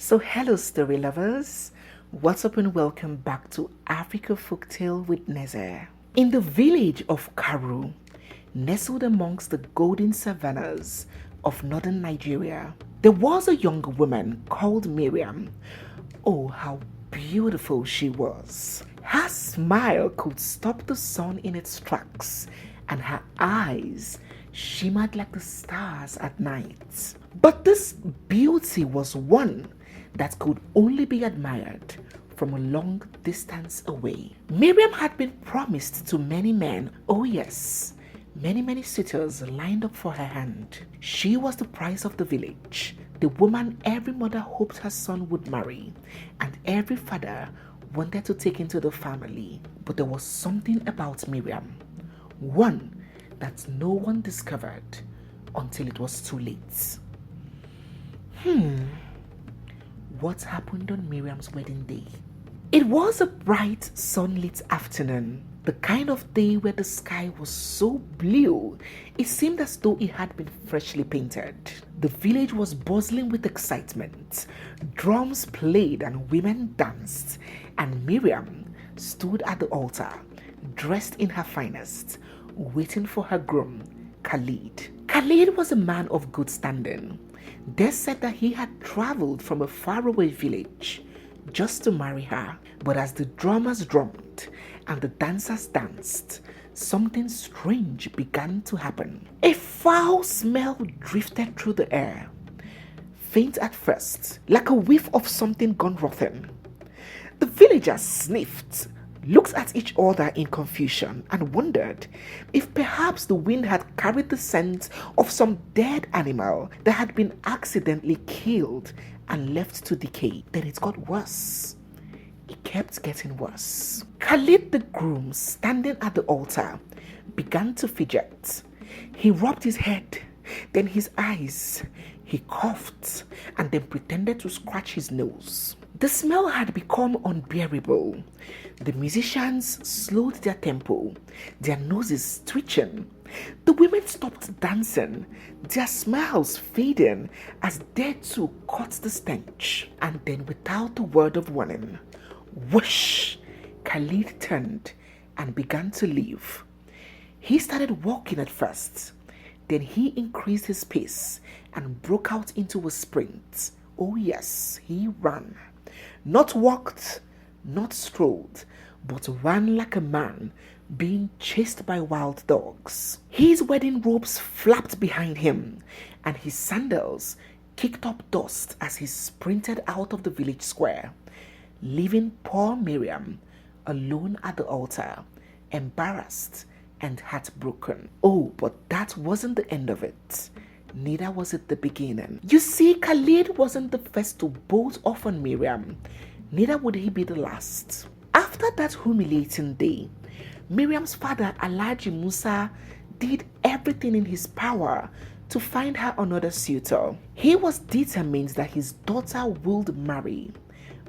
So, hello, story lovers. What's up, and welcome back to Africa Folktale with Nezer. In the village of Karu, nestled amongst the golden savannas of northern Nigeria, there was a young woman called Miriam. Oh, how beautiful she was! Her smile could stop the sun in its tracks, and her eyes shimmered like the stars at night. But this beauty was one that could only be admired from a long distance away. Miriam had been promised to many men. Oh yes, many suitors lined up for her hand. She was the prize of the village, the woman every mother hoped her son would marry, and every father wanted to take into the family. But there was something about Miriam, one that no one discovered until it was too late. What happened on Miriam's wedding day? It was a bright, sunlit afternoon, the kind of day where the sky was so blue, it seemed as though it had been freshly painted. The village was buzzing with excitement. Drums played and women danced, and Miriam stood at the altar, dressed in her finest, waiting for her groom, Khalid. Khalid was a man of good standing. They said that he had traveled from a faraway village just to marry her. But as the drummers drummed and the dancers danced, something strange began to happen. A foul smell drifted through the air, faint at first, like a whiff of something gone rotten. The villagers sniffed, looked at each other in confusion, and wondered if perhaps the wind had carried the scent of some dead animal that had been accidentally killed and left to decay. Then it got worse. It kept getting worse. Khalid the groom, standing at the altar, began to fidget. He rubbed his head, then his eyes. He coughed and then pretended to scratch his nose. The smell had become unbearable. The musicians slowed their tempo, their noses twitching. The women stopped dancing, their smiles fading as they too caught the stench. And then, without a word of warning, whoosh, Khalid turned and began to leave. He started walking at first, then he increased his pace and broke out into a sprint. Oh yes, he ran. Not walked, not strolled, but ran like a man being chased by wild dogs. His wedding robes flapped behind him, and his sandals kicked up dust as he sprinted out of the village square, leaving poor Miriam alone at the altar, embarrassed and heartbroken. Oh, but that wasn't the end of it. Neither was it the beginning. You see, Khalid wasn't the first to bolt off on Miriam. Neither would he be the last. After that humiliating day, Miriam's father, Alhaji Musa, did everything in his power to find her another suitor. He was determined that his daughter would marry,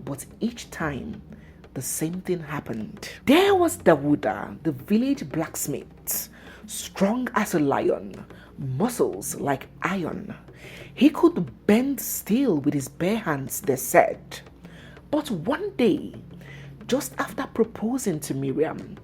but each time, the same thing happened. There was Dawuda, the village blacksmith, strong as a lion, muscles like iron. He could bend steel with his bare hands, they said. But one day, just after proposing to Miriam,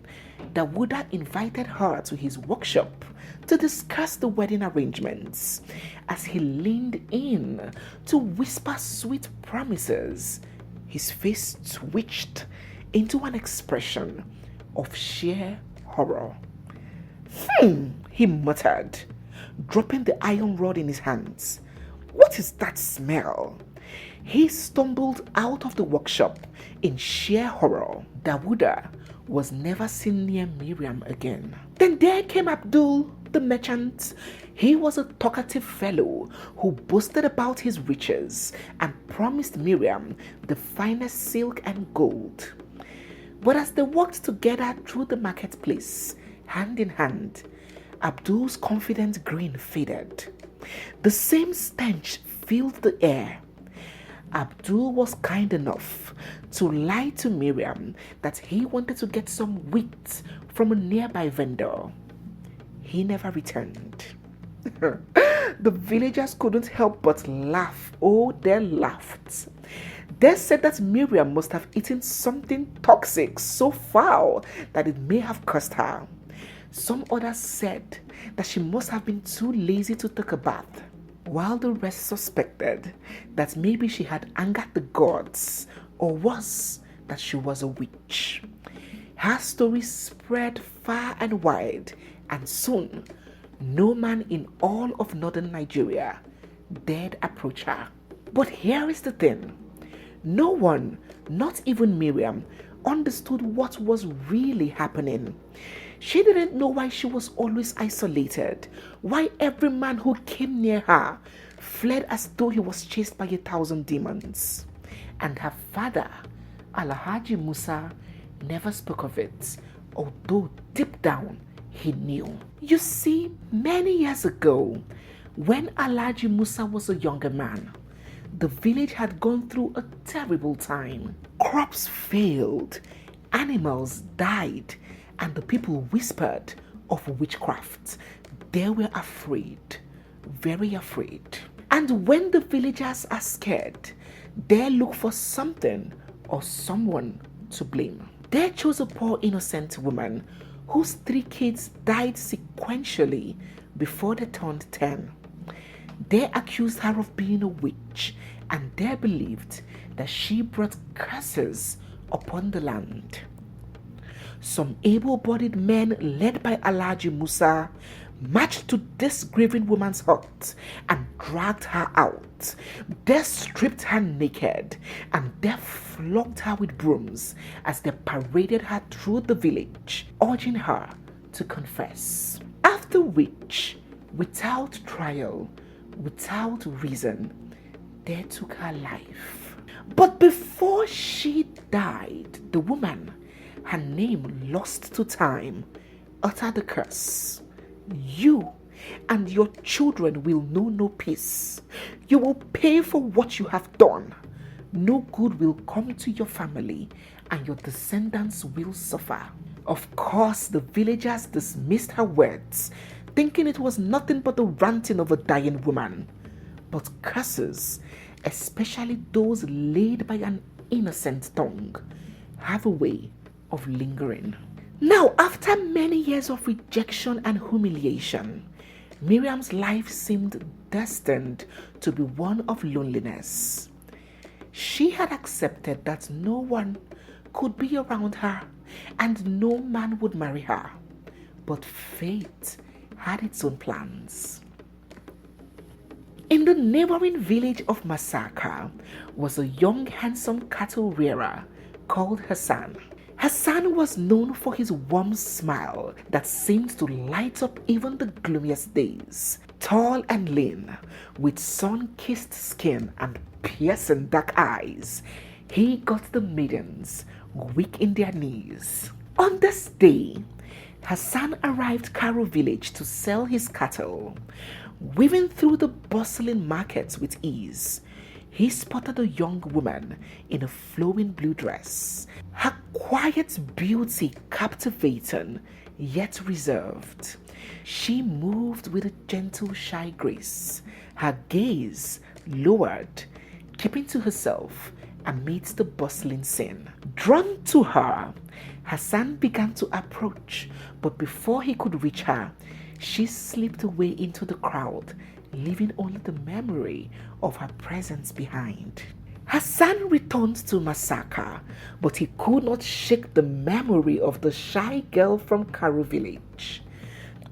Dawuda invited her to his workshop to discuss the wedding arrangements. As he leaned in to whisper sweet promises, his face twitched into an expression of sheer horror. He muttered, dropping the iron rod in his hands. What is that smell? He stumbled out of the workshop in sheer horror. Dawuda was never seen near Miriam again. Then there came Abdul, the merchant. He was a talkative fellow who boasted about his riches and promised Miriam the finest silk and gold. But as they walked together through the marketplace, hand in hand, Abdul's confident grin faded. The same stench filled the air. Abdul was kind enough to lie to Miriam that he wanted to get some wheat from a nearby vendor. He never returned. The villagers couldn't help but laugh. Oh, they laughed. They said that Miriam must have eaten something toxic so foul that it may have cursed her. Some others said that she must have been too lazy to take a bath, while the rest suspected that maybe she had angered the gods, or worse, that she was a witch. Her story spread far and wide, and soon no man in all of northern Nigeria dared approach her. But here is the thing. No one, not even Miriam, understood what was really happening. She didn't know why she was always isolated, why every man who came near her fled as though he was chased by 1,000 demons. And her father, Alhaji Musa, never spoke of it, although deep down he knew. You see, many years ago, when Alhaji Musa was a younger man, the village had gone through a terrible time. Crops failed, animals died, and the people whispered of witchcraft. They were afraid, very afraid. And when the villagers are scared, they look for something or someone to blame. They chose a poor innocent woman whose 3 kids died sequentially before they turned 10. They accused her of being a witch, and they believed that she brought curses upon the land. Some able-bodied men led by Alhaji Musa marched to this grieving woman's hut and dragged her out. They stripped her naked and they flogged her with brooms as they paraded her through the village, urging her to confess. After which, without trial, without reason, they took her life. But before she died, the woman, her name lost to time, uttered the curse. You and your children will know no peace. You will pay for what you have done. No good will come to your family, and your descendants will suffer. Of course, the villagers dismissed her words, thinking it was nothing but the ranting of a dying woman. But curses, especially those laid by an innocent tongue, have a way of lingering. Now, after many years of rejection and humiliation, Miriam's life seemed destined to be one of loneliness. She had accepted that no one could be around her and no man would marry her. But fate had its own plans. In the neighboring village of Masaka was a young handsome cattle rearer called Hassan. Hassan was known for his warm smile that seemed to light up even the gloomiest days. Tall and lean, with sun-kissed skin and piercing dark eyes, he got the maidens weak in their knees. On this day, Hassan arrived Karo village to sell his cattle. Weaving through the bustling markets with ease, he spotted a young woman in a flowing blue dress, her quiet beauty captivating yet reserved. She moved with a gentle, shy grace, her gaze lowered, keeping to herself amidst the bustling scene. Drawn to her, Hassan began to approach, but before he could reach her, she slipped away into the crowd, leaving only the memory of her presence behind. Hassan returned to Masaka, but he could not shake the memory of the shy girl from Karo village.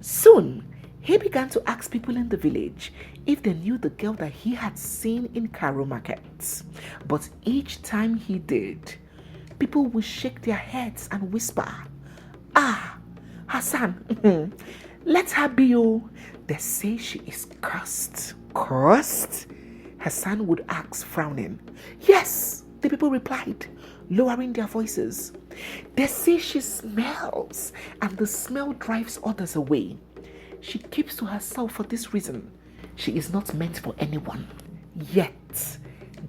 Soon, he began to ask people in the village if they knew the girl that he had seen in Karo markets. But each time he did, people would shake their heads and whisper, "Ah, Hassan, let her be you. They say she is cursed." Cursed? Hassan would ask, frowning. "Yes," the people replied, lowering their voices. "They say she smells, and the smell drives others away. She keeps to herself for this reason. She is not meant for anyone." Yet,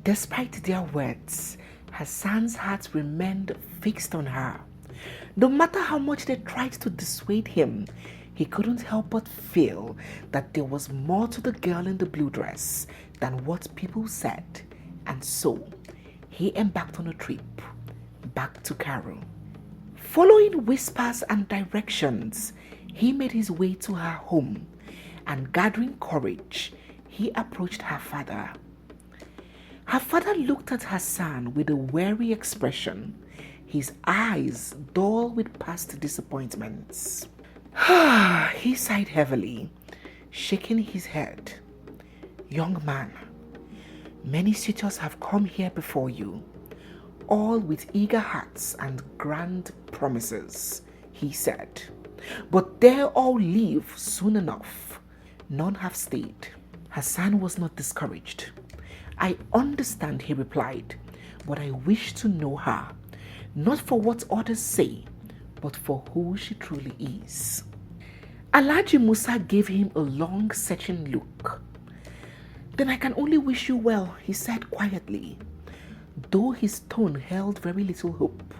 despite their words, Hassan's heart remained fixed on her. No matter how much they tried to dissuade him, He couldn't help but feel that there was more to the girl in the blue dress than what people said, and so he embarked on a trip back to Cairo. Following whispers and directions, he made his way to her home, and gathering courage, he approached her father. Her father looked at Hassan with a weary expression, his eyes dull with past disappointments. He sighed heavily, shaking his head. Young man, many suitors have come here before you, all with eager hearts and grand promises, he said. But they all leave soon enough. None have stayed. Hassan was not discouraged. I understand, he replied, but I wish to know her, not for what others say, but for who she truly is. Alhaji Musa gave him a long, searching look. Then I can only wish you well, he said quietly. Though his tone held very little hope,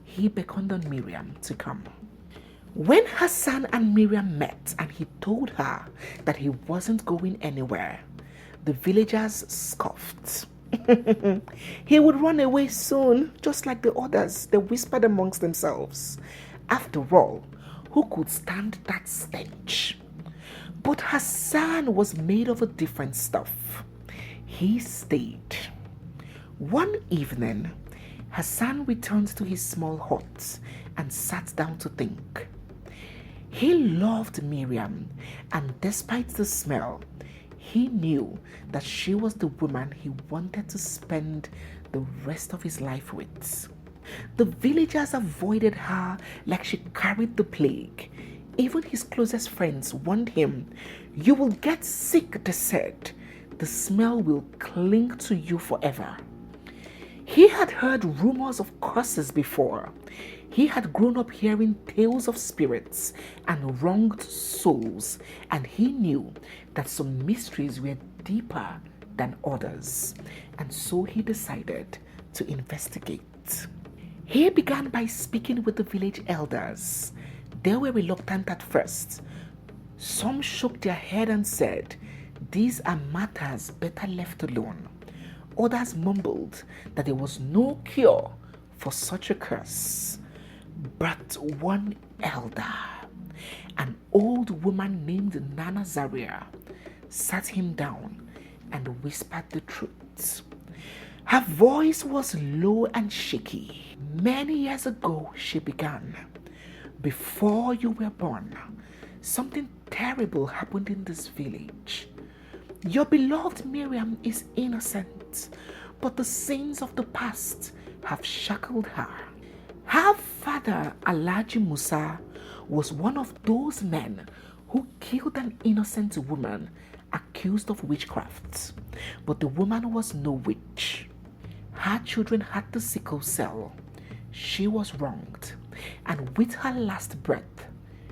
he beckoned on Miriam to come. When Hassan and Miriam met and he told her that he wasn't going anywhere, the villagers scoffed. He would run away soon, just like the others, they whispered amongst themselves. After all, who could stand that stench? But Hassan was made of a different stuff. He stayed. One evening, Hassan returned to his small hut and sat down to think. He loved Miriam, and despite the smell, he knew that she was the woman he wanted to spend the rest of his life with. The villagers avoided her like she carried the plague. Even his closest friends warned him, "You will get sick," they said. "The smell will cling to you forever." He had heard rumors of curses before. He had grown up hearing tales of spirits and wronged souls, and he knew that some mysteries were deeper than others, and so he decided to investigate. He began by speaking with the village elders. They were reluctant at first. Some shook their head and said, "These are matters better left alone." Others mumbled that there was no cure for such a curse. But one elder, an old woman named Nana Zaria, sat him down and whispered the truth. Her voice was low and shaky. "Many years ago," she began, "before you were born, something terrible happened in this village. Your beloved Miriam is innocent, but the sins of the past have shackled her. Her father, Alhaji Musa, was one of those men who killed an innocent woman accused of witchcraft, but the woman was no witch. Her children had the sickle cell. She was wronged, and with her last breath,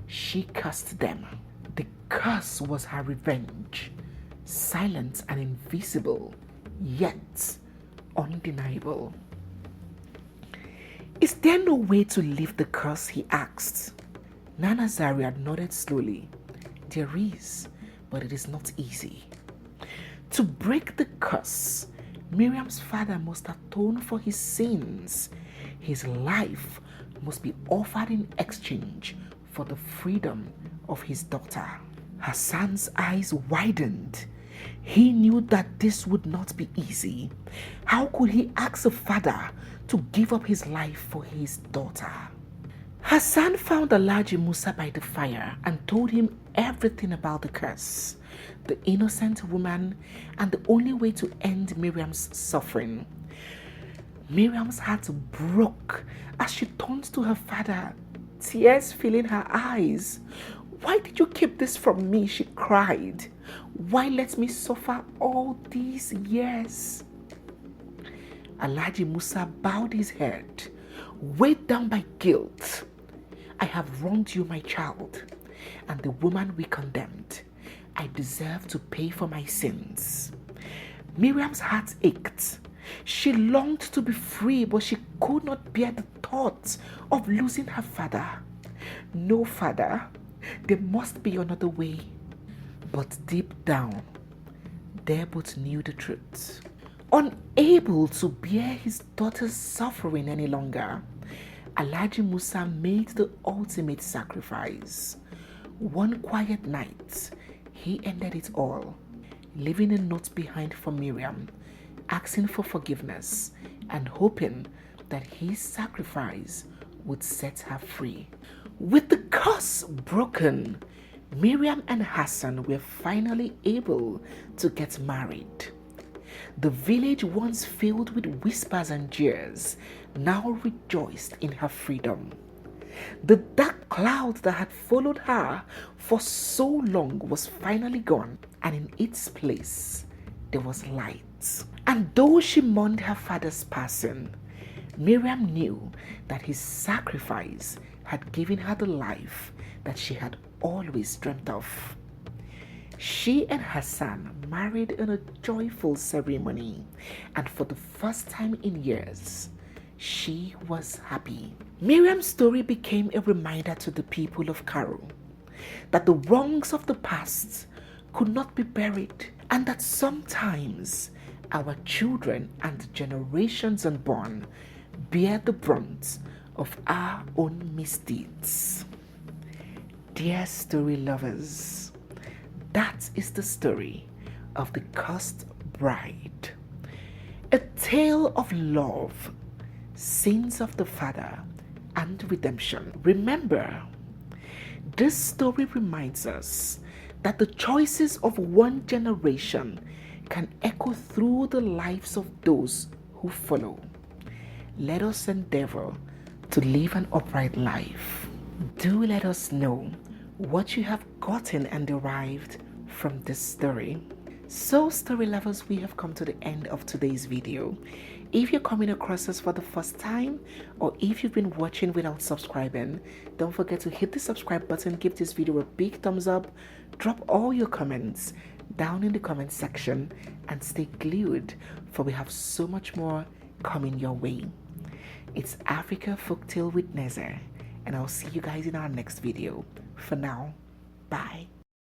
she cursed them. The curse was her revenge, silent and invisible, yet undeniable." "Is there no way to lift the curse?" he asked. Nana Zaria nodded slowly. "There is, but it is not easy. To break the curse, Miriam's father must atone for his sins. His life must be offered in exchange for the freedom of his daughter." Hassan's eyes widened. He knew that this would not be easy. How could he ask a father to give up his life for his daughter? Hassan found Alhaji Musa by the fire and told him everything about the curse, the innocent woman, and the only way to end Miriam's suffering. Miriam's heart broke as she turned to her father, tears filling her eyes. "Why did you keep this from me?" she cried. "Why let me suffer all these years?" Alhaji Musa bowed his head, weighed down by guilt. "I have wronged you, my child, and the woman we condemned. I deserve to pay for my sins." Miriam's heart ached. She longed to be free, but she could not bear the thought of losing her father. "No, father, There must be another way. But deep down, they both knew the truth. Unable to bear his daughter's suffering any longer, Alhaji Musa made the ultimate sacrifice. One quiet night, he ended it all, leaving a note behind for Miriam, asking for forgiveness and hoping that his sacrifice would set her free. With the curse broken, Miriam and Hassan were finally able to get married. The village, once filled with whispers and jeers, now rejoiced in her freedom. The dark cloud that had followed her for so long was finally gone, and in its place there was light. And though she mourned her father's passing, Miriam knew that his sacrifice had given her the life that she had always dreamt of. She and Hassan married in a joyful ceremony, and for the first time in years, she was happy. Miriam's story became a reminder to the people of Karo that the wrongs of the past could not be buried, and that sometimes our children and generations unborn bear the brunt of our own misdeeds. Dear story lovers, that is the story of the Cursed Bride, a tale of love, sins of the father, and redemption. Remember, this story reminds us that the choices of one generation can echo through the lives of those who follow. Let us endeavor to live an upright life. Do let us know what you have gotten and derived from this story. So, story lovers, we have come to the end of today's video. If you're coming across us for the first time, or if you've been watching without subscribing, don't forget to hit the subscribe button, give this video a big thumbs up, drop all your comments down in the comment section, and stay glued, for we have so much more coming your way. It's Africa Folktale with Nezer, and I'll see you guys in our next video. For now, bye.